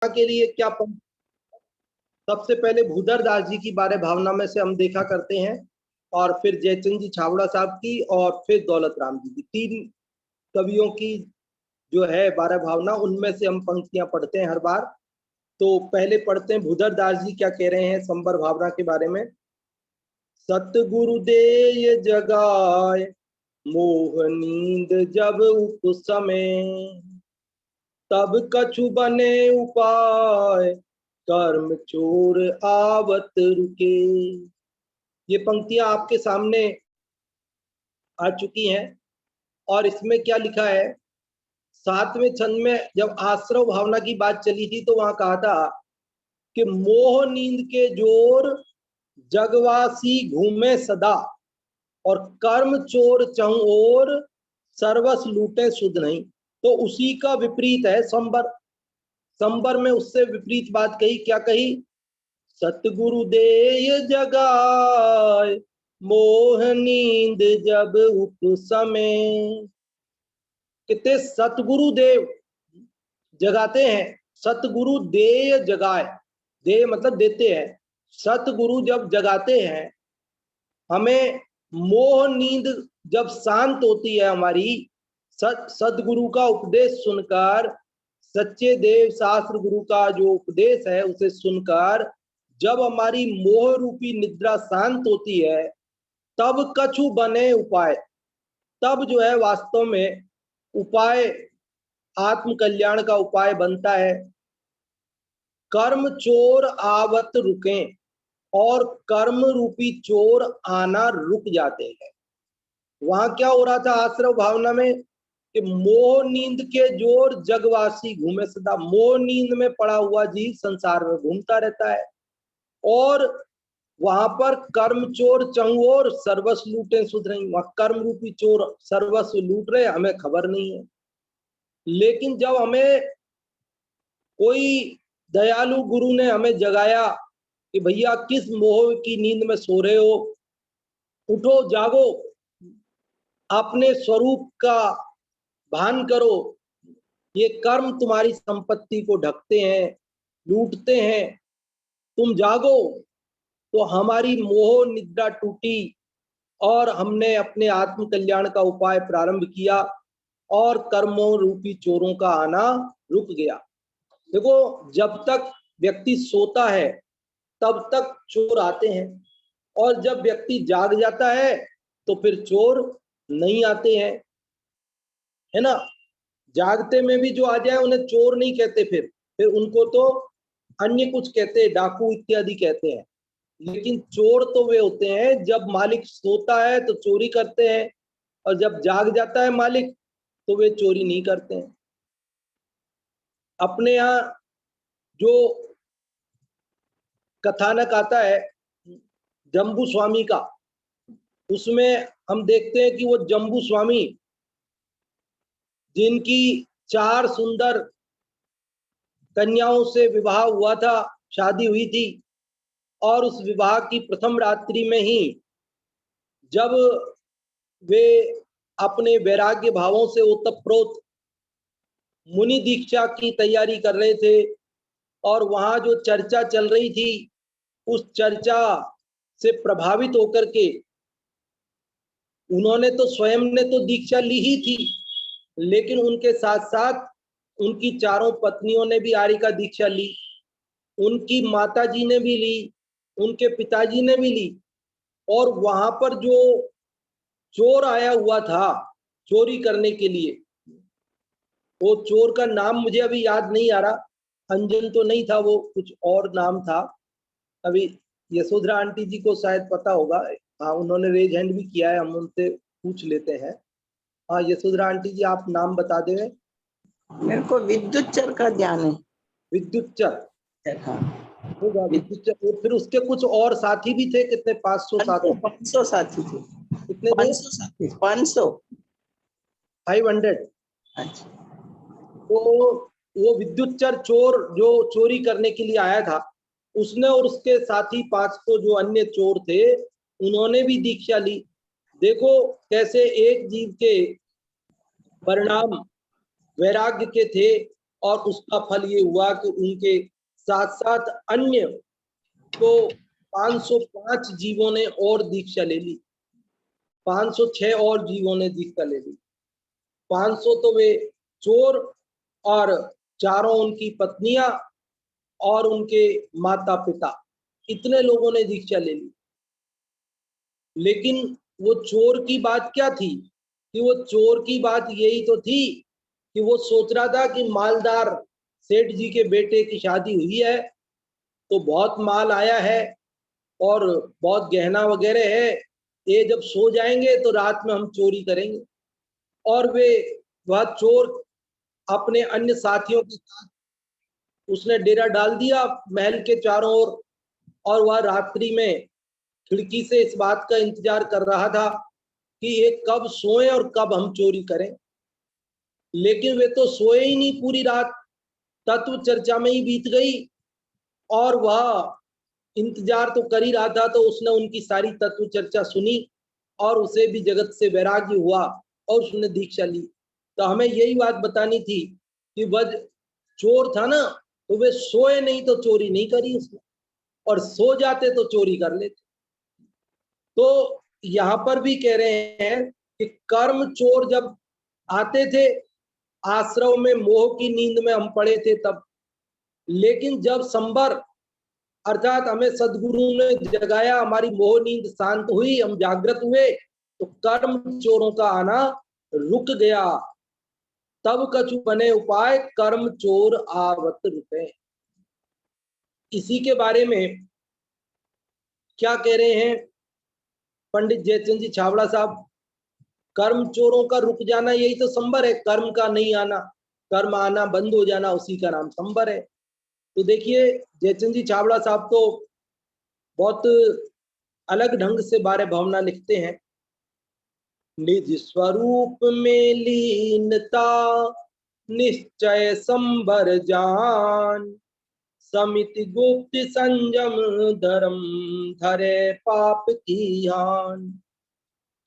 के लिए क्या सबसे पहले भूधर दास जी की बारह भावना में से हम देखा करते हैं, और फिर जयचंद जी छावड़ा साहब की, और फिर दौलत राम जी की। तीन कवियों की जो है बारह भावना, उनमें से हम पंक्तियां पढ़ते हैं हर बार। तो पहले पढ़ते हैं भूधर दास जी क्या कह रहे हैं संबर भावना के बारे में। सतगुरु देय जगाए मोह नींद जब उपसमे, तब कछु बने उपाय कर्म चोर आवत रुके। ये पंक्तियां आपके सामने आ चुकी हैं, और इसमें क्या लिखा है, सातवें छंद में जब आश्रव भावना की बात चली थी तो वहां कहा था कि मोह नींद के जोर जगवासी घूमे सदा, और कर्म चोर चहु ओर सर्वस लूटे सुध नहीं। तो उसी का विपरीत है संबर। संबर में उससे विपरीत बात कही, क्या कही, सतगुरु देय जगाए मोह नींद जब उपसमे। कितने सतगुरु देव जगाते हैं, सतगुरु देय जगाए, देय मतलब देते हैं। सतगुरु जब जगाते हैं हमें, मोह नींद जब शांत होती है हमारी, सतगुरु का उपदेश सुनकर, सच्चे देव शास्त्र गुरु का जो उपदेश है उसे सुनकर जब हमारी मोह रूपी निद्रा शांत होती है, तब कछु बने उपाय। तब जो है वास्तव में उपाय, आत्म कल्याण का उपाय बनता है। कर्म चोर आवत रुके, और कर्म रूपी चोर आना रुक जाते हैं। वहां क्या हो रहा था आश्रव भावना में कि मोह नींद के जोर जगवासी घूमे सदा। मोह नींद में पड़ा हुआ जीव संसार में घूमता रहता है, और वहां पर कर्म चोर चंगोर सर्वस्व लूटे सुध नहीं। वहां कर्म रूपी चोर सर्वस्व लूट रहे, हमें खबर नहीं है। लेकिन जब हमें कोई दयालु गुरु ने हमें जगाया कि भैया किस मोह की नींद में सो रहे हो, उठो जागो, अपने स्वरूप का भान करो, ये कर्म तुम्हारी संपत्ति को ढकते हैं, लूटते हैं, तुम जागो। तो हमारी मोह निद्रा टूटी, और हमने अपने आत्म कल्याण का उपाय प्रारंभ किया, और कर्मों रूपी चोरों का आना रुक गया। देखो, जब तक व्यक्ति सोता है तब तक चोर आते हैं, और जब व्यक्ति जाग जाता है तो फिर चोर नहीं आते हैं, है ना। जागते में भी जो आ जाए उन्हें चोर नहीं कहते, फिर उनको तो अन्य कुछ कहते हैं, डाकू इत्यादि कहते हैं। लेकिन चोर तो वे होते हैं जब मालिक सोता है तो चोरी करते हैं, और जब जाग जाता है मालिक तो वे चोरी नहीं करते हैं। अपने यहाँ जो कथानक आता है जम्बू स्वामी का, उसमें हम देखते हैं कि वो जम्बू स्वामी, जिनकी 4 सुंदर कन्याओं से विवाह हुआ था, शादी हुई थी, और उस विवाह की प्रथम रात्रि में ही जब वे अपने वैराग्य भावों से ओतप्रोत मुनि दीक्षा की तैयारी कर रहे थे, और वहां जो चर्चा चल रही थी, उस चर्चा से प्रभावित होकर के उन्होंने तो स्वयं ने तो दीक्षा ली ही थी, लेकिन उनके साथ साथ उनकी चारों पत्नियों ने भी आर्य का दीक्षा ली, उनकी माताजी ने भी ली, उनके पिताजी ने भी ली। और वहां पर जो चोर आया हुआ था चोरी करने के लिए, वो चोर का नाम मुझे अभी याद नहीं आ रहा, अंजन तो नहीं था, वो कुछ और नाम था। अभी यशोधरा आंटी जी को शायद पता होगा, हाँ उन्होंने रेज हैंड भी किया है, हम उनसे पूछ लेते हैं। हाँ यशोधरा आंटी जी, आप नाम बता दे। मेरे को विद्युतचर का ध्यान है। विद्युतचर, हाँ होगा विद्युतचर। फिर उसके कुछ और साथी भी थे, कितने 500 साथी, 500 साथी थे। कितने थे? 500 साथी, 500, 500। अच्छा। तो वो विद्युतचर चोर जो चोरी करने के लिए आया था, उसने और उसके साथी 500 जो अन्य चोर थे, उन्होंने भी दीक्षा ली। देखो कैसे एक जीव के परिणाम वैराग्य के थे, और उसका फल ये हुआ कि उनके साथ साथ अन्य तो 505 जीवों ने और दीक्षा ले ली, 506 और जीवों ने दीक्षा ले ली। 500 तो वे चोर और चारों उनकी पत्नियां और उनके माता पिता, इतने लोगों ने दीक्षा ले ली। लेकिन वो चोर की बात क्या थी कि वो चोर की बात यही तो थी कि वो सोच रहा था कि मालदार सेठ जी के बेटे की शादी हुई है तो बहुत माल आया है और बहुत गहना वगैरह है, ये जब सो जाएंगे तो रात में हम चोरी करेंगे। और वह चोर अपने अन्य साथियों के साथ उसने डेरा डाल दिया महल के चारों ओर, और वह रात्रि में खिड़की से इस बात का इंतजार कर रहा था कि ये कब सोए और कब हम चोरी करें। लेकिन वे तो सोए ही नहीं पूरी रात, तत्व चर्चा में ही बीत गई। और वह इंतजार तो कर ही रहा था, तो उसने उनकी सारी तत्व चर्चा सुनी और उसे भी जगत से वैराग्य हुआ और उसने दीक्षा ली। तो हमें यही बात बतानी थी कि वह चोर था ना, तो वे सोए नहीं तो चोरी नहीं करी उसने, और सो जाते तो चोरी कर लेते। तो यहाँ पर भी कह रहे हैं कि कर्म चोर जब आते थे आश्रव में, मोह की नींद में हम पड़े थे तब, लेकिन जब संबर अर्थात हमें सदगुरु ने जगाया, हमारी मोह नींद शांत हुई, हम जागृत हुए, तो कर्म चोरों का आना रुक गया। तब कछु बने उपाय, कर्म चोर आवत रुके। इसी के बारे में क्या कह रहे हैं पंडित जयचंद जी छाबड़ा साहब? कर्म चोरों का रुक जाना यही तो संबर है, कर्म का नहीं आना, कर्म आना बंद हो जाना, उसी का नाम संबर है। तो देखिए जयचंद जी छाबड़ा साहब तो बहुत अलग ढंग से बारे भावना लिखते हैं। निज स्वरूप में लीनता निश्चय संबर जान, समिति गुप्त संयम धर्म धरे पाप की हान।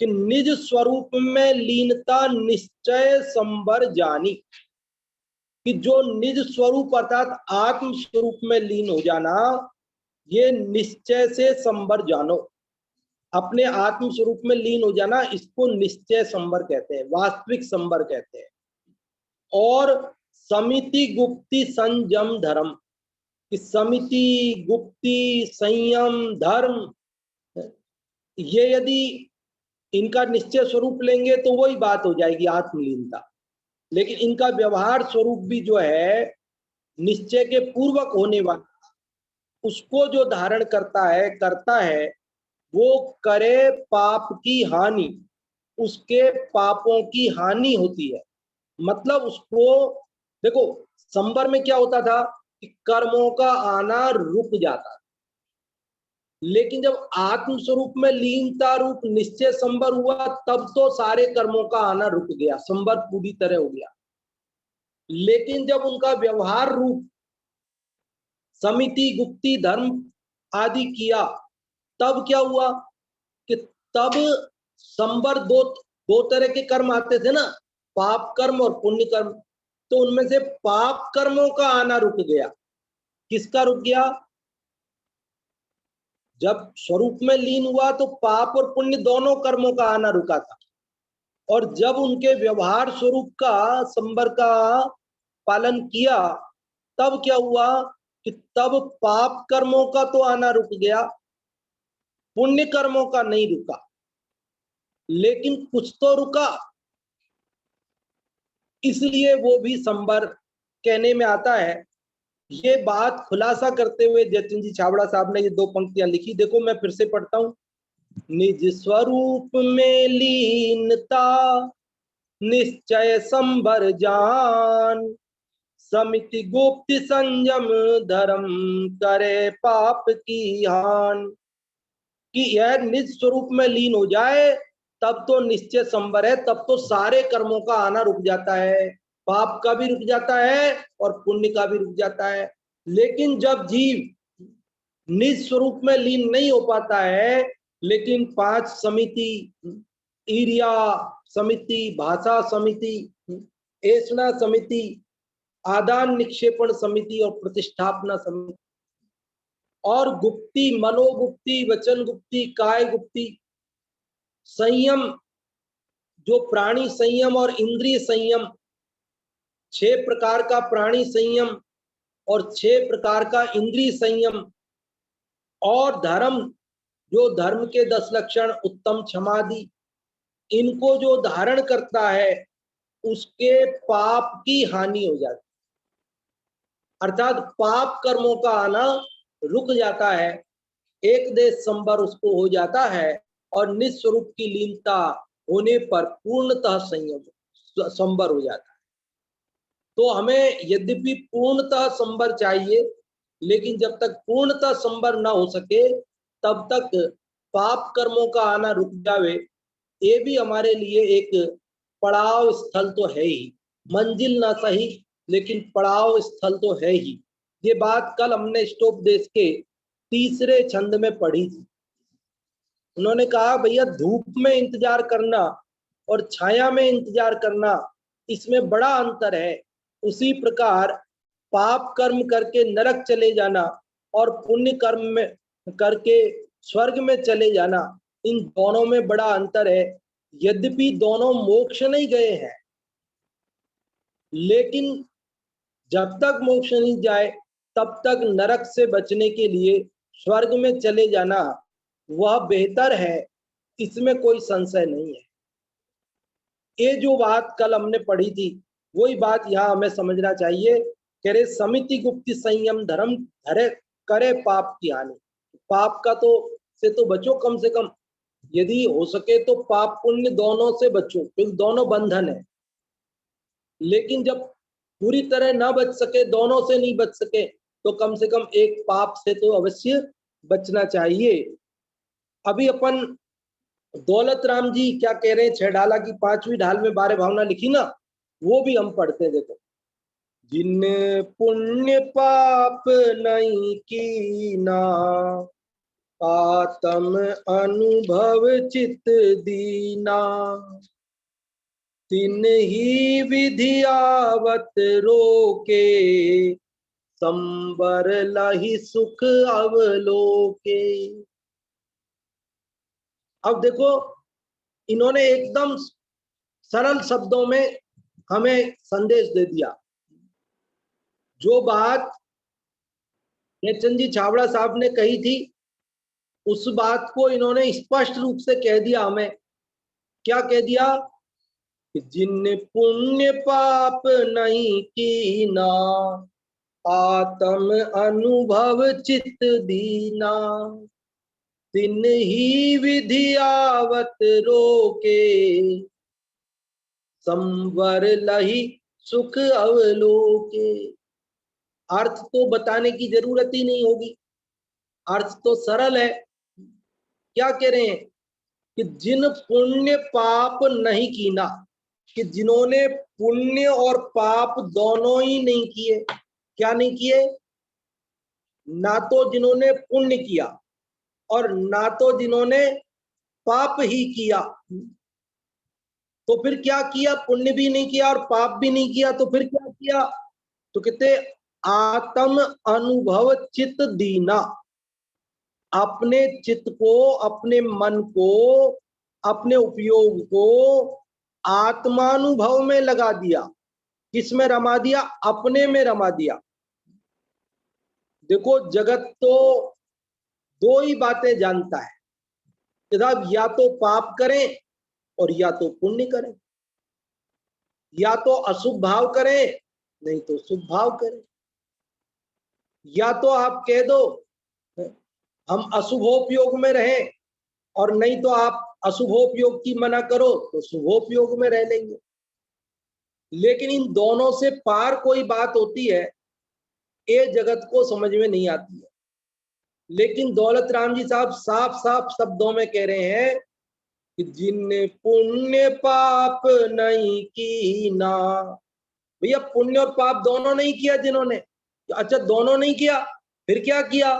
कि निज स्वरूप में लीनता निश्चय संबर जानी, कि जो निज स्वरूप अर्थात आत्म स्वरूप में लीन हो जाना, ये निश्चय से संबर जानो। अपने आत्म स्वरूप में लीन हो जाना, इसको निश्चय संबर कहते हैं, वास्तविक संबर कहते हैं। और समिति गुप्ति संयम धर्म, कि समिति गुप्ति संयम धर्म, ये यदि इनका निश्चय स्वरूप लेंगे तो वही बात हो जाएगी आत्मलीनता। लेकिन इनका व्यवहार स्वरूप भी जो है निश्चय के पूर्वक होने वाला, उसको जो धारण करता है वो करे पाप की हानि, उसके पापों की हानि होती है। मतलब उसको देखो, संबर में क्या होता था कि कर्मों का आना रुक जाता, लेकिन जब आत्म स्वरूप में लीनता रूप निश्चय संबर हुआ तब तो सारे कर्मों का आना रुक गया, संबर पूरी तरह हो गया। लेकिन जब उनका व्यवहार रूप समिति गुप्ति धर्म आदि किया, तब क्या हुआ कि तब संबर दो दो तरह के कर्म आते थे ना, पाप कर्म और पुण्य कर्म। तो उनमें से पाप कर्मों का आना रुक गया। किसका रुक गया? जब स्वरूप में लीन हुआ तो पाप और पुण्य दोनों कर्मों का आना रुका था, और जब उनके व्यवहार स्वरूप का संबर का पालन किया तब क्या हुआ कि तब पाप कर्मों का तो आना रुक गया, पुण्य कर्मों का नहीं रुका, लेकिन कुछ तो रुका, इसलिए वो भी संबर कहने में आता है। ये बात खुलासा करते हुए जतिन जी छाबड़ा साहब ने ये दो पंक्तियां लिखी, देखो मैं फिर से पढ़ता हूं। निज स्वरूप में लीनता निश्चय संबर जान, समिति गुप्त संयम धर्म करे पाप की हान। कि यह निज स्वरूप में लीन हो जाए तब तो निश्चय संबर है, तब तो सारे कर्मों का आना रुक जाता है, पाप का भी रुक जाता है और पुण्य का भी रुक जाता है। लेकिन जब जीव निज स्वरूप में लीन नहीं हो पाता है, लेकिन पांच समिति, ईर्या समिति, भाषा समिति, ऐसना समिति, आदान निक्षेपण समिति और प्रतिष्ठापना समिति, और गुप्ती, मनोगुप्ती, वचन गुप्ती, काय गुप्ती, संयम, जो प्राणी संयम और इंद्रिय संयम, 6 प्रकार का प्राणी संयम और 6 प्रकार का इंद्रिय संयम, और धर्म, जो धर्म के 10 लक्षण, उत्तम, क्षमादि, इनको जो धारण करता है उसके पाप की हानि हो जाती, अर्थात पाप कर्मों का आना रुक जाता है, एक देश संबर उसको हो जाता है, और निस्वरूप की लीनता होने पर पूर्णतः संयम संबर हो जाता है। तो हमें यद्यपि पूर्णतः संबर चाहिए, लेकिन जब तक पूर्णतः संबर ना हो सके तब तक पाप कर्मों का आना रुक जावे, ये भी हमारे लिए एक पड़ाव स्थल तो है ही, मंजिल ना सही लेकिन पड़ाव स्थल तो है ही। ये बात कल हमने स्टोपदेश के 3रे छंद में पढ़ी थी। उन्होंने कहा भैया धूप में इंतजार करना और छाया में इंतजार करना, इसमें बड़ा अंतर है। उसी प्रकार पाप कर्म करके नरक चले जाना और पुण्य कर्म में करके स्वर्ग में चले जाना, इन दोनों में बड़ा अंतर है। यद्यपि दोनों मोक्ष नहीं गए हैं, लेकिन जब तक मोक्ष नहीं जाए तब तक नरक से बचने के लिए स्वर्ग में चले जाना वह बेहतर है, इसमें कोई संशय नहीं है। ये जो बात कल हमने पढ़ी थी वही बात यहाँ हमें समझना चाहिए। कह रहे समिति गुप्त संयम धर्म धरे करे पाप की हानि। पाप का तो से तो बचो, कम से कम यदि हो सके तो पाप पुण्य दोनों से बचो, क्योंकि दोनों बंधन है। लेकिन जब पूरी तरह ना बच सके, दोनों से नहीं बच सके, तो कम से कम एक पाप से तो अवश्य बचना चाहिए। अभी अपन दौलत राम जी क्या कह रहे हैं, 6 ढाला की 5वीं ढाल में 12 भावना लिखी ना, वो भी हम पढ़ते हैं। देखो, जिन पुण्य पाप नहीं कीना, आत्म अनुभव चित दीना, तिन ही विधि आवत रोके, संबर लहि सुख अवलोके। अब देखो, इन्होंने एकदम सरल शब्दों में हमें संदेश दे दिया। जो बात नेचंद जी छाबड़ा साहब ने कही थी उस बात को इन्होंने स्पष्ट रूप से कह दिया। हमें क्या कह दिया कि जिन पुण्य पाप नहीं कीना, आत्म अनुभव चित दीना, तिन ही विधि आवत रोके, संवर लहि सुख अवलोके। अर्थ तो बताने की जरूरत ही नहीं होगी, अर्थ तो सरल है। क्या कह रहे हैं कि जिन पुण्य पाप नहीं कीना, कि जिन्होंने पुण्य और पाप दोनों ही नहीं किए। क्या नहीं किए? ना तो जिन्होंने पुण्य किया और ना तो जिन्होंने पाप ही किया। तो फिर क्या किया? पुण्य भी नहीं किया और पाप भी नहीं किया, तो फिर क्या किया? तो कहते आत्म अनुभव चित दीना, अपने चित्त को, अपने मन को, अपने उपयोग को आत्मानुभव में लगा दिया। किसमें रमा दिया? अपने में रमा दिया। देखो, जगत तो 2 ही बातें जानता है, या तो पाप करें और या तो पुण्य करें, या तो अशुभ भाव करें नहीं तो शुभ भाव करें। या तो आप कह दो हम अशुभोपयोग में रहें, और नहीं तो आप अशुभोपयोग की मना करो तो शुभोपयोग में रह लेंगे। लेकिन इन दोनों से पार कोई बात होती है, ये जगत को समझ में नहीं आती है। लेकिन दौलत राम जी साहब साफ साफ शब्दों में कह रहे हैं कि जिन पुण्य पाप नहीं कीना। भैया पुण्य और पाप दोनों नहीं किया जिन्होंने। अच्छा, दोनों नहीं किया, फिर क्या किया?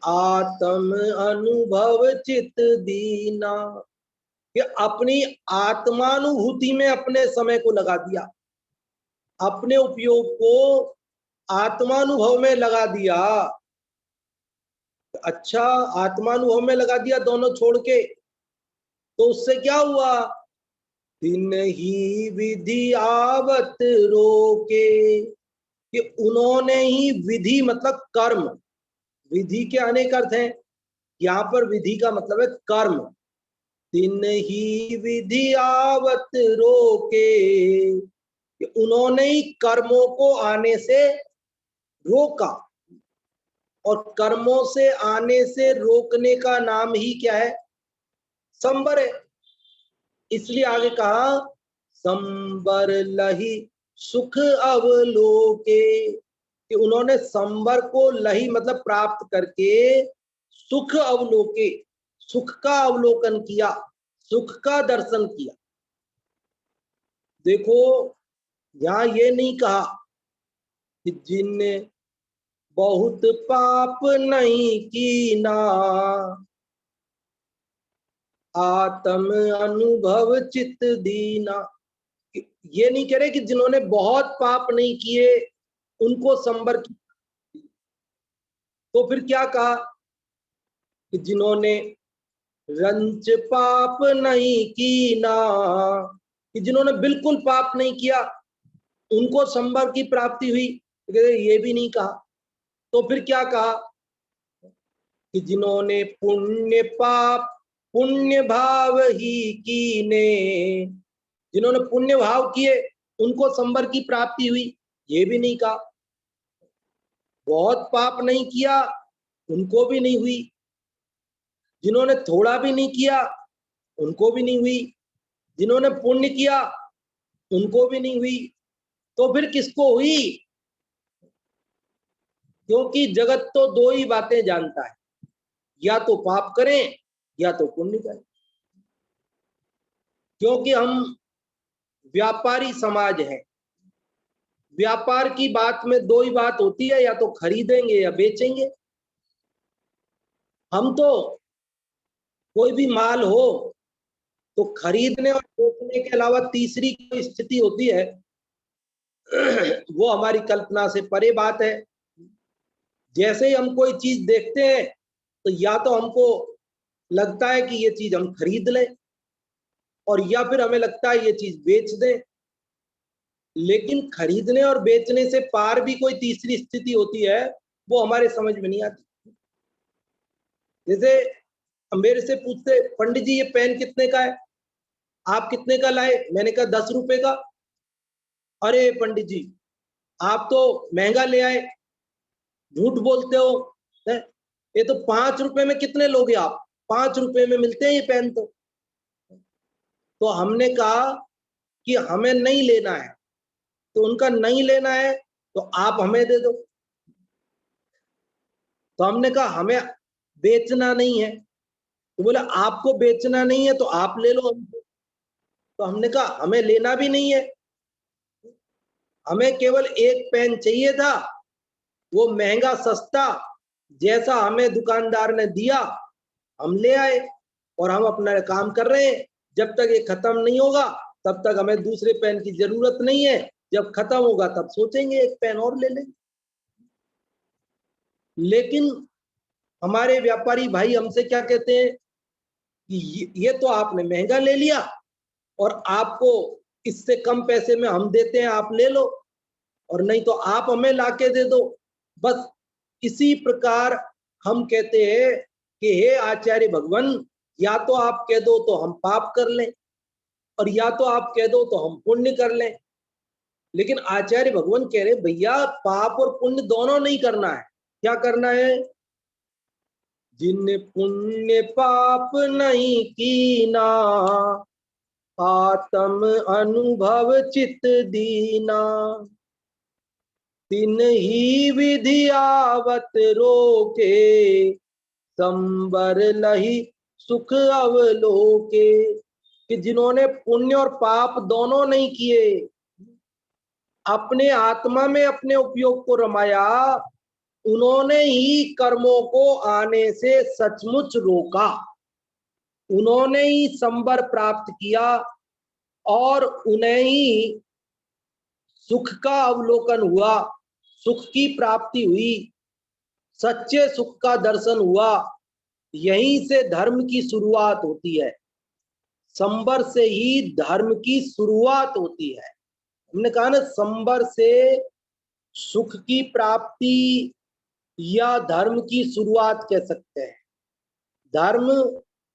आत्म अनुभव चित दीना, कि अपनी आत्मानुभूति में अपने समय को लगा दिया। अपने उपयोग को आत्मानुभव में लगा दिया। अच्छा, आत्मानुभव में लगा दिया दोनों छोड़ के, तो उससे क्या हुआ? दिन ही विधि आवत रोके, कि उन्होंने ही विधि मतलब कर्म, विधि के अनेक अर्थ हैं, यहाँ पर विधि का मतलब है कर्म। दिन ही विधि आवत रोके, कि उन्होंने ही कर्मों को आने से रोका, और कर्मों से आने से रोकने का नाम ही क्या है? संबर है। इसलिए आगे कहा संबर लही सुख अवलोके, कि उन्होंने संबर को लही मतलब प्राप्त करके सुख अवलोके, सुख का अवलोकन किया, सुख का दर्शन किया। देखो यहां ये नहीं कहा कि जिनने बहुत पाप नहीं कीना, आत्म अनुभव चित दीना। ये नहीं कह रहे कि जिन्होंने बहुत पाप नहीं किए उनको संबर की, तो फिर क्या कहा कि जिन्होंने रंच पाप नहीं कीना, कि जिन्होंने बिल्कुल पाप नहीं किया उनको संबर की प्राप्ति हुई, ये भी नहीं कहा। तो फिर क्या कहा कि जिन्होंने पुण्य पाप पुण्य भाव ही कीने, जिन्होंने पुण्य भाव किए उनको संबर की प्राप्ति हुई, ये भी नहीं कहा। बहुत पाप नहीं किया उनको भी नहीं हुई, जिन्होंने थोड़ा भी नहीं किया उनको भी नहीं हुई, जिन्होंने पुण्य किया उनको भी नहीं हुई, तो फिर किसको हुई? क्योंकि जगत तो दो ही बातें जानता है, या तो पाप करें या तो पुण्य करें। क्योंकि हम व्यापारी समाज है, व्यापार की बात में दो ही बात होती है, या तो खरीदेंगे या बेचेंगे। हम तो कोई भी माल हो तो खरीदने और बेचने के अलावा तीसरी कोई स्थिति होती है वो हमारी कल्पना से परे बात है। जैसे ही हम कोई चीज देखते हैं तो या तो हमको लगता है कि ये चीज हम खरीद लें, और या फिर हमें लगता है ये चीज बेच दें। लेकिन खरीदने और बेचने से पार भी कोई तीसरी स्थिति होती है, वो हमारे समझ में नहीं आती। जैसे मेरे से पूछते पंडित जी ये पेन कितने का है, आप कितने का लाए? मैंने कहा 10 रुपए का। अरे पंडित जी आप तो महंगा ले आए, झूठ बोलते हो है? ये तो 5 रुपए में कितने लोगे आप? 5 रुपए में मिलते हैं ये पेन। तो हमने कहा कि हमें नहीं लेना है, तो उनका नहीं लेना है तो आप हमें दे दो। तो हमने कहा हमें बेचना नहीं है, तो बोले आपको बेचना नहीं है तो आप ले लो हमसे। तो हमने कहा हमें लेना भी नहीं है, हमें केवल एक पेन चाहिए था, वो महंगा सस्ता जैसा हमें दुकानदार ने दिया हम ले आए, और हम अपना काम कर रहे हैं। जब तक ये खत्म नहीं होगा तब तक हमें दूसरे पेन की जरूरत नहीं है, जब खत्म होगा तब सोचेंगे एक पेन और ले लेंगे। लेकिन हमारे व्यापारी भाई हमसे क्या कहते हैं कि ये तो आपने महंगा ले लिया और आपको इससे कम पैसे में हम देते हैं, आप ले लो, और नहीं तो आप हमें लाके दे दो। बस इसी प्रकार हम कहते हैं कि हे आचार्य भगवान, या तो आप कह दो तो हम पाप कर लें, और या तो आप कह दो तो हम पुण्य कर लें। लेकिन आचार्य भगवान कह रहे भैया पाप और पुण्य दोनों नहीं करना है। क्या करना है? जिन पुण्य पाप नहीं कीना, आत्म अनुभव चित दीना, तिन ही विधि आवत रोके, संबर लही सुख अवलोके। कि जिन्होंने पुण्य और पाप दोनों नहीं किए, अपने आत्मा में अपने उपयोग को रमाया, उन्होंने ही कर्मों को आने से सचमुच रोका, उन्होंने ही संबर प्राप्त किया, और उन्हें ही सुख का अवलोकन हुआ, सुख की प्राप्ति हुई, सच्चे सुख का दर्शन हुआ, यहीं से धर्म की शुरुआत होती है। संबर से ही धर्म की शुरुआत होती है। हमने कहा ना, संबर से सुख की प्राप्ति या धर्म की शुरुआत कह सकते हैं। धर्म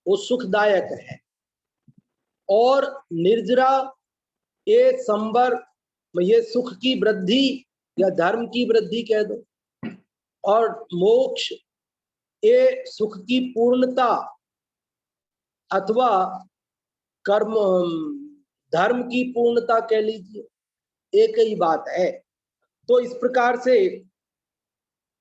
वो सुखदायक है और निर्जरा ये संबर, ये सुख की वृद्धि या धर्म की वृद्धि कह दो, और मोक्ष ये सुख की पूर्णता अथवा कर्म धर्म की पूर्णता कह लीजिए, एक ही बात है। तो इस प्रकार से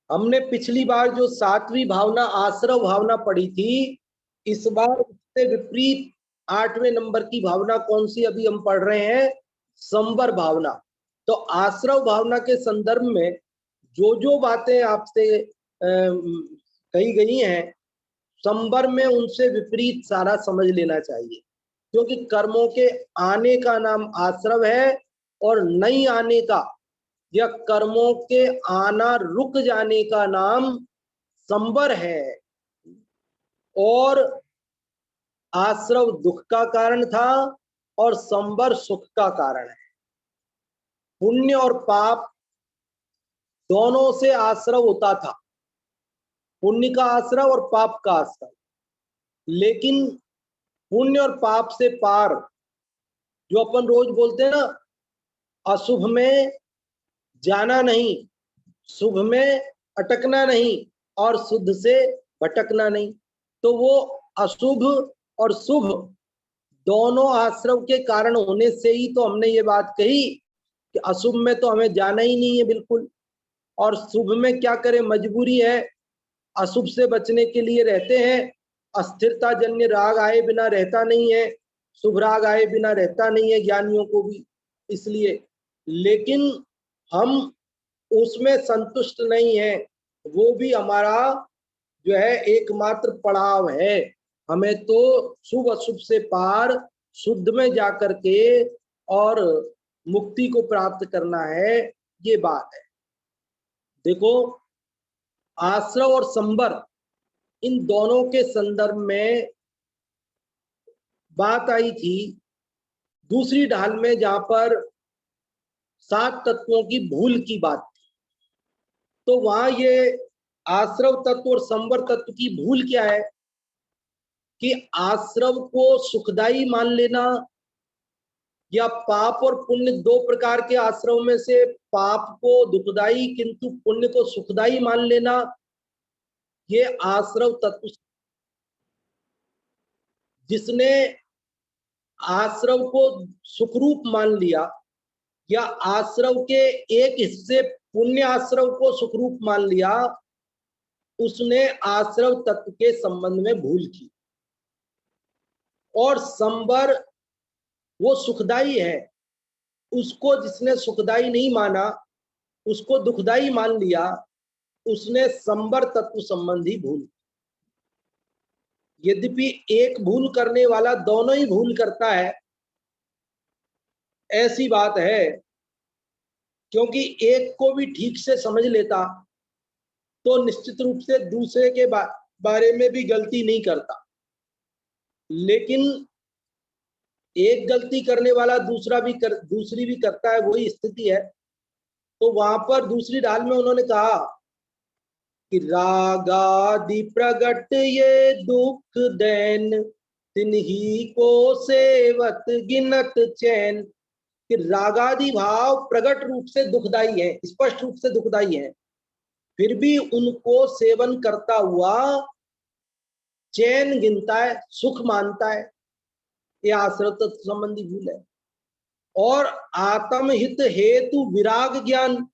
हमने पिछली बार जो 7वीं भावना आश्रव भावना पढ़ी थी, इस बार उससे विपरीत 8वें नंबर की भावना कौन सी अभी हम पढ़ रहे हैं, संवर भावना। तो आश्रव भावना के संदर्भ में जो जो बातें आपसे कही गई हैं, संवर में उनसे विपरीत सारा समझ लेना चाहिए, क्योंकि कर्मों के आने का नाम आश्रव है और नहीं आने का या कर्मों के आना रुक जाने का नाम संवर है। और आश्रव दुख का कारण था और संवर सुख का कारण है। पुण्य और पाप दोनों से आश्रव होता था, पुण्य का आश्रव और पाप का आश्रव। लेकिन पुण्य और पाप से पार, जो अपन रोज बोलते हैं ना, अशुभ में जाना नहीं, शुभ में अटकना नहीं और शुद्ध से भटकना नहीं, तो वो अशुभ और शुभ दोनों आश्रव के कारण होने से ही तो हमने ये बात कही कि अशुभ में तो हमें जाना ही नहीं है बिल्कुल, और शुभ में क्या करें, मजबूरी है, अशुभ से बचने के लिए रहते हैं। अस्थिरता जन्य राग आए बिना रहता नहीं है, शुभ राग आए बिना रहता नहीं है ज्ञानियों को भी, इसलिए। लेकिन हम उसमें संतुष्ट नहीं है, वो भी हमारा जो है एकमात्र पड़ाव है। हमें तो शुभ अशुभ से पार शुद्ध में जाकर के और मुक्ति को प्राप्त करना है, ये बात है। देखो, आश्रव और संवर इन दोनों के संदर्भ में बात आई थी दूसरी ढाल में, जहां पर 7 तत्वों की भूल की बात थी। तो वहां ये आश्रव तत्व और संवर तत्व की भूल क्या है कि आश्रव को सुखदाई मान लेना, या पाप और पुण्य, 2 प्रकार के आश्रव में से पाप को दुखदाई किंतु पुण्य को सुखदाई मान लेना, ये आश्रव तत्व। जिसने आश्रव को सुखरूप मान लिया या आश्रव के एक हिस्से पुण्य आश्रव को सुखरूप मान लिया, उसने आश्रव तत्व के संबंध में भूल की। और संवर वो सुखदाई है, उसको जिसने सुखदाई नहीं माना, उसको दुखदाई मान लिया, उसने संवर तत्व संबंधी भूल। यद्यपि एक भूल करने वाला दोनों ही भूल करता है, ऐसी बात है, क्योंकि एक को भी ठीक से समझ लेता तो निश्चित रूप से दूसरे के बारे में भी गलती नहीं करता। लेकिन एक गलती करने वाला दूसरी भी करता है, वही स्थिति है। तो वहां पर दूसरी ढाल में उन्होंने कहा कि रागादि प्रगट ये दुख दैन, तिन्ही को सेवत गिनत चैन। कि रागादि भाव प्रगट रूप से दुखदाई है, स्पष्ट रूप से दुखदाई है, फिर भी उनको सेवन करता हुआ चैन गिनता है, सुख मानता है, यह आश्रव तत्व संबंधी भूल है। और आत्महित हेतु विराग ज्ञान,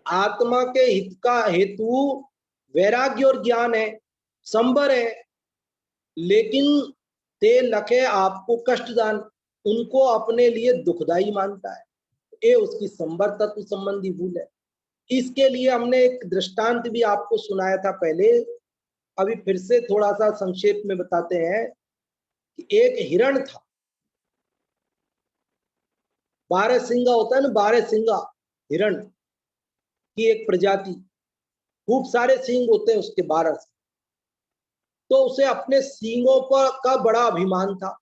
आत्मा के हित का हेतु वैराग्य और ज्ञान है, संबर है, लेकिन ते लखे आपको कष्टदान, उनको अपने लिए दुखदाई मानता है, ये उसकी संबर तत्व संबंधी भूल है। इसके लिए हमने एक दृष्टांत भी आपको सुनाया था पहले, अभी फिर से थोड़ा सा संक्षेप में बताते हैं कि एक हिरण था, बारहसिंगा होता है ना, बारहसिंगा हिरण की एक प्रजाति, खूब सारे सींग होते हैं उसके 12 से। तो उसे अपने सींगों पर का बड़ा अभिमान था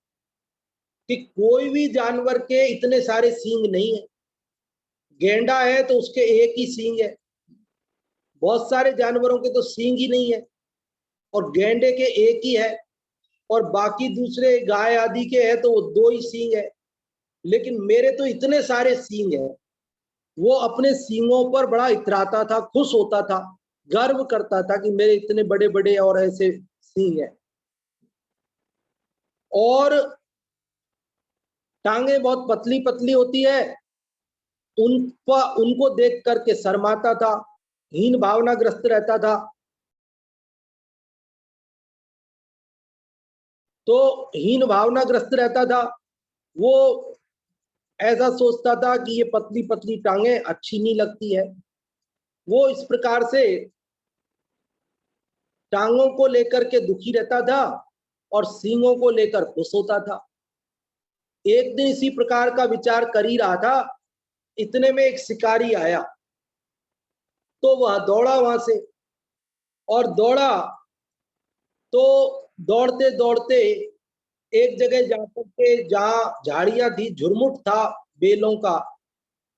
कि कोई भी जानवर के इतने सारे सींग नहीं है। गेंडा है तो उसके एक ही सींग है, बहुत सारे जानवरों के तो सींग ही नहीं है, और गेंडे के एक ही है, और बाकी दूसरे गाय आदि के है तो वो 2 ही सींग है, लेकिन मेरे तो इतने सारे सींग है। वो अपने सींगों पर बड़ा इतराता था, खुश होता था, गर्व करता था कि मेरे इतने बड़े बड़े और ऐसे सींग है। और टांगे बहुत पतली पतली होती है, उनको देख करके शर्माता था, हीन भावनाग्रस्त रहता था। तो हीन भावनाग्रस्त रहता था, वो ऐसा सोचता था कि ये पतली पतली टांगे अच्छी नहीं लगती है। वो इस प्रकार से टांगों को लेकर के दुखी रहता था और सींगों को लेकर खुश होता था। एक दिन इसी प्रकार का विचार कर ही रहा था, इतने में एक शिकारी आया। तो वह दौड़ा वहां से, और दौड़ा तो दौड़ते दौड़ते एक जगह जाकर के, जहां झाड़ियां थी, झुरमुट था बेलों का,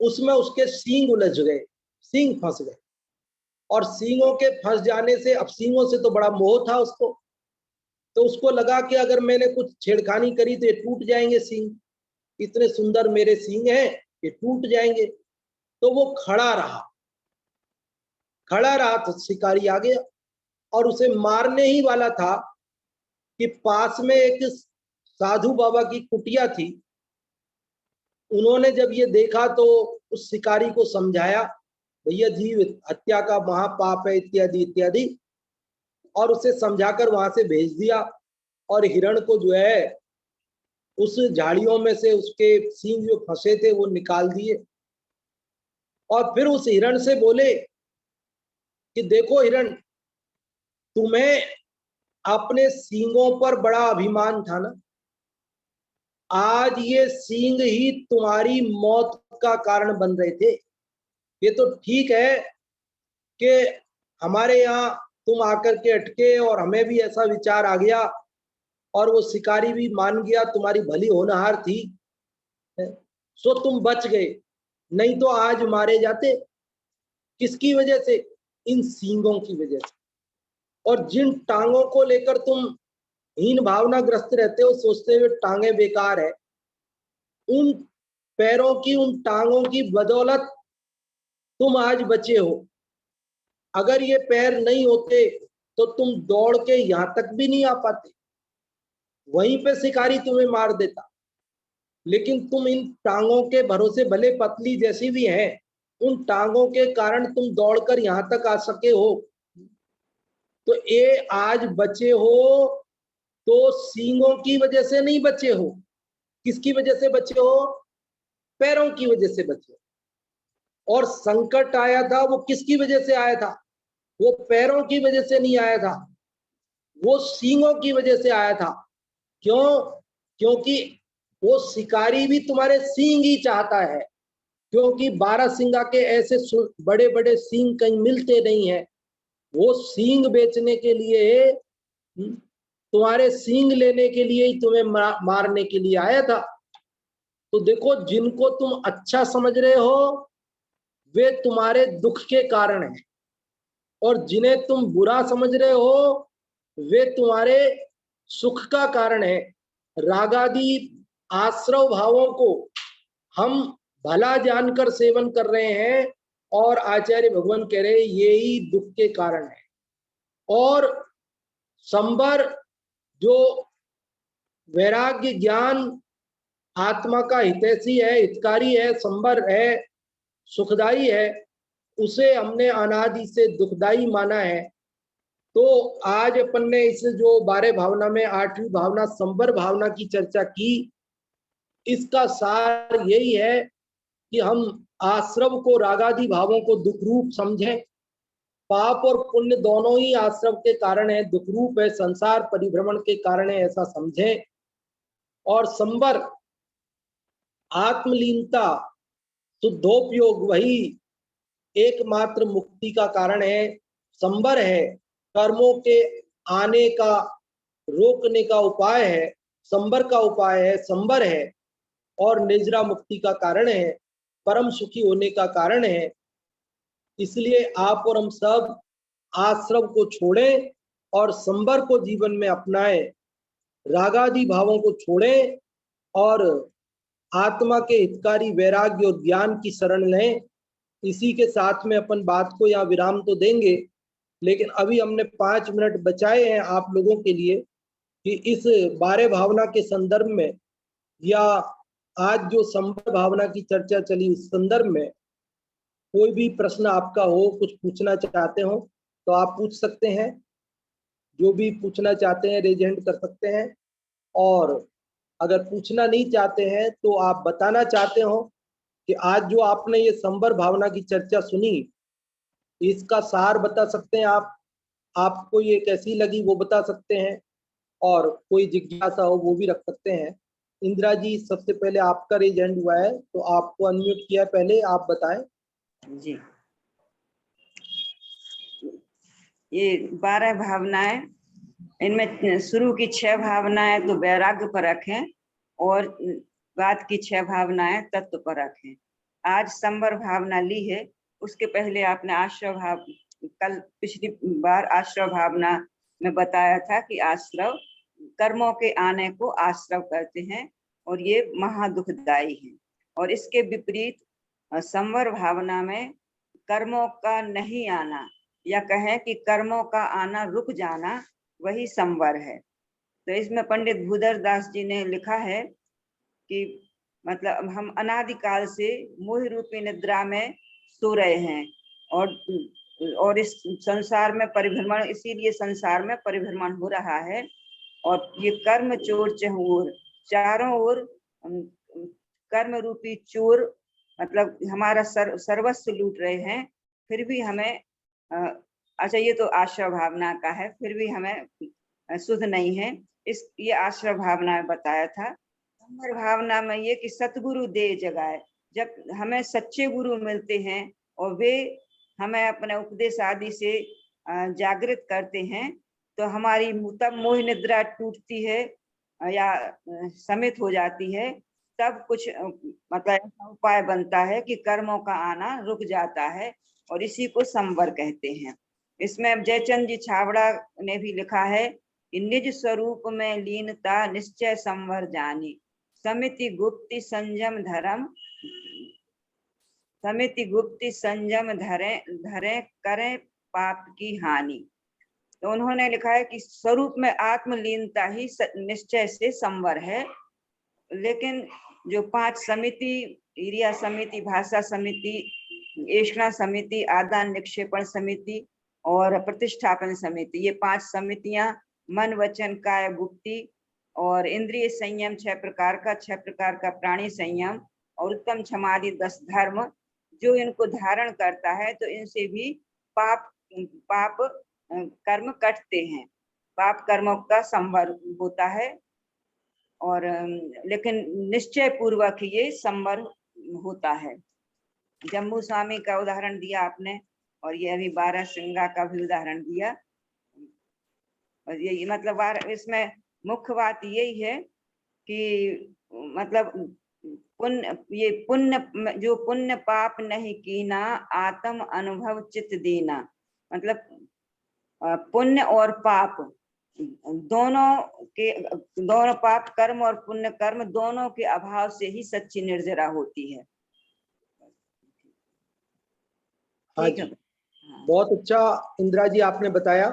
उसमें उसके सींग उलझ गए, सींग फंस गए। और सींगों के फंस जाने से, अब सींगों से तो बड़ा मोह था उसको, तो उसको लगा कि अगर मैंने कुछ छेड़खानी करी तो ये टूट जाएंगे सींग, इतने सुंदर मेरे सींग हैं, ये टूट जाएंगे। तो वो खड़ा रहा तो शिकारी आ गया और उसे मारने ही वाला था कि पास में एक साधु बाबा की कुटिया थी। उन्होंने जब ये देखा तो उस शिकारी को समझाया, भैया जीव हत्या का महापाप है, इत्यादि इत्यादि, और उसे समझाकर वहां से भेज दिया। और हिरण को जो है उस झाड़ियों में से उसके सींग जो फंसे थे वो निकाल दिए। और फिर उस हिरण से बोले कि देखो हिरण, तुम्हें अपने सींगों पर बड़ा अभिमान था ना, आज ये सींग ही तुम्हारी मौत का कारण बन रहे थे। ये तो ठीक है कि हमारे यहाँ तुम आकर के अटके और हमें भी ऐसा विचार आ गया, और वो शिकारी भी मान गया, तुम्हारी भली होनहार थी, सो तुम बच गए, नहीं तो आज मारे जाते। किसकी वजह से? इन सींगों की वजह से। और जिन टांगों को लेकर तुम हीन भावनाग्रस्त रहते हो, सोचते हुए टांगे बेकार है, उन पैरों की, उन टांगों की बदौलत तुम आज बचे हो। अगर ये पैर नहीं होते तो तुम दौड़ के यहां तक भी नहीं आ पाते, वहीं पे शिकारी तुम्हें मार देता। लेकिन तुम इन टांगों के भरोसे, भले पतली जैसी भी हैं, उन टांगों के कारण तुम दौड़कर यहां तक आ सके हो। तो ये आज बचे हो तो सींगों की वजह से नहीं बचे हो। किसकी वजह से बचे हो? पैरों की वजह से बचे। और संकट आया था वो किसकी वजह से आया था? वो पैरों की वजह से नहीं आया था, वो सींगों की वजह से आया था। क्यों? क्योंकि वो शिकारी भी तुम्हारे सींग ही चाहता है, क्योंकि बारहसिंगा के ऐसे बड़े बड़े सींग कहीं मिलते नहीं है। वो सींग बेचने के लिए, तुम्हारे सींग लेने के लिए ही तुम्हें मारने के लिए आया था। तो देखो, जिनको तुम अच्छा समझ रहे हो वे तुम्हारे दुख के कारण हैं, और जिन्हें तुम बुरा समझ रहे हो वे तुम्हारे सुख का कारण है। रागादि आश्रव भावों को हम भला जानकर सेवन कर रहे हैं, और आचार्य भगवान कह रहे हैं यही दुख के कारण है। और संबर जो वैराग्य ज्ञान आत्मा का हितैषी है, हितकारी है, संबर है, सुखदाई है, उसे हमने अनादि से दुखदाई माना है। तो आज अपन ने इस जो 12 भावना में 8वीं भावना संबर भावना की चर्चा की, इसका सार यही है कि हम आश्रव को, रागादि भावों को दुख रूप समझें। पाप और पुण्य दोनों ही आश्रव के कारण है, दुख रूप है, संसार परिभ्रमण के कारण है, ऐसा समझें। और संबर आत्मलीनता, शुद्धोपयोग वही एकमात्र मुक्ति का कारण है, संवर है, कर्मों के आने का रोकने का उपाय है, संवर का उपाय है, संवर है और निजरा मुक्ति का कारण है, परम सुखी होने का कारण है। इसलिए आप और हम सब आश्रम को छोड़ें और संवर को जीवन में अपनाएं, रागादि भावों को छोड़ें और आत्मा के हितकारी वैराग्य और ज्ञान की शरण लें। इसी के साथ में अपन बात को यहाँ विराम तो देंगे, लेकिन अभी हमने 5 मिनट बचाए हैं आप लोगों के लिए कि इस 12 भावना के संदर्भ में या आज जो संवर भावना की चर्चा चली उस संदर्भ में कोई भी प्रश्न आपका हो, कुछ पूछना चाहते हो तो आप पूछ सकते हैं। जो भी पूछना चाहते हैं रेज हैंड कर सकते हैं, और अगर पूछना नहीं चाहते हैं तो आप बताना चाहते हो कि आज जो आपने ये संवर भावना की चर्चा सुनी इसका सार बता सकते हैं आप, आपको ये कैसी लगी वो बता सकते हैं, और कोई जिज्ञासा हो वो भी रख सकते हैं। इंदिरा जी, सबसे पहले आपका रेज हैंड हुआ है तो आपको अनम्यूट किया, पहले आप बताएं। जी, ये 12 भावनाएं, इनमें शुरू की 6 भावनाएं तो वैराग्य परक हैं और बाद की 6 भावनाएं तत्व परक हैं। आज संवर भावना ली है, उसके पहले आपने आश्रव भाव, कल पिछली बार आश्रव भावना में बताया था कि आश्रव कर्मों के आने को आश्रव करते हैं और ये महादुखदायी है। और इसके विपरीत संवर भावना में कर्मों का नहीं आना या कहें कि कर्मों का आना रुक जाना वही संवर है। तो इसमें पंडित भूधर दास जी ने लिखा है कि मतलब हम अनादिकाल से मोह रूपी निद्रा में सो रहे हैं और इस संसार में परिभ्रमण, इसीलिए संसार में परिभ्रमण हो रहा है और ये कर्म चोर चहूर, चारों ओर कर्म रूपी चोर मतलब हमारा सर्वस्व लूट रहे हैं। फिर भी हमें अच्छा, ये तो आश्रव भावना का है, फिर भी हमें शुद्ध नहीं है। ये आश्रव भावना में बताया था। संवर भावना में ये कि सतगुरु दे जगाए, जब हमें सच्चे गुरु मिलते हैं और वे हमें अपने उपदेश आदि से जागृत करते हैं तो हमारी तब मोह निद्रा टूटती है या समित हो जाती है। तब कुछ मतलब ऐसा उपाय बनता है कि कर्मों का आना रुक जाता है और इसी को संवर कहते हैं। इसमें जयचंद जी छाबड़ा ने भी लिखा है कि निज स्वरूप में लीनता निश्चय संवर जानी, समिति गुप्ति संयम धर्म, समिति गुप्ति संयम धरे करें पाप की हानि। तो उन्होंने लिखा है कि स्वरूप में आत्मलीनता ही निश्चय से संवर है, लेकिन जो 5 समिति, क्रिया समिति, भाषा समिति, ऐषणा समिति, आदान निक्षेपण समिति और प्रतिष्ठापन समिति, ये 5 समितियां मन वचन काय गुप्ति और इंद्रिय संयम 6 प्रकार का, 6 प्रकार का प्राणी संयम और उत्तम क्षमादि 10 धर्म जो इनको धारण करता है तो इनसे भी पाप कर्म कटते हैं, पाप कर्मों का संवर होता है। और लेकिन निश्चय पूर्वक ये संवर होता है। जम्बू स्वामी का उदाहरण दिया आपने और ये अभी 12 सिंगा का भी उदाहरण दिया। और ये मतलब इसमें मुख्य बात यही है कि मतलब पुण्य जो पुण्य पाप नहीं कीना आत्म अनुभव चित्त दीना, मतलब पुण्य और पाप दोनों पाप कर्म और पुण्य कर्म दोनों के अभाव से ही सच्ची निर्जरा होती है। हाँ जी, बहुत अच्छा इंदिरा जी आपने बताया,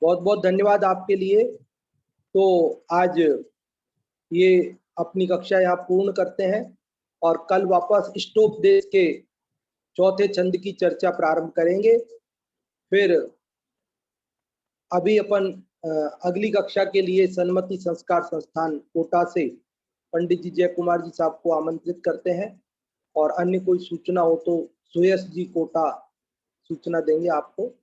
बहुत बहुत धन्यवाद आपके लिए। तो आज ये अपनी कक्षा यहाँ पूर्ण करते हैं और कल वापस इष्टोपदेश के 4थे छंद की चर्चा प्रारंभ करेंगे। फिर अभी अपन अगली कक्षा के लिए सन्मति संस्कार संस्थान कोटा से पंडित जी जय कुमार जी साहब को आमंत्रित करते हैं और अन्य कोई सूचना हो तो सुयश जी कोटा सूचना देंगे आपको।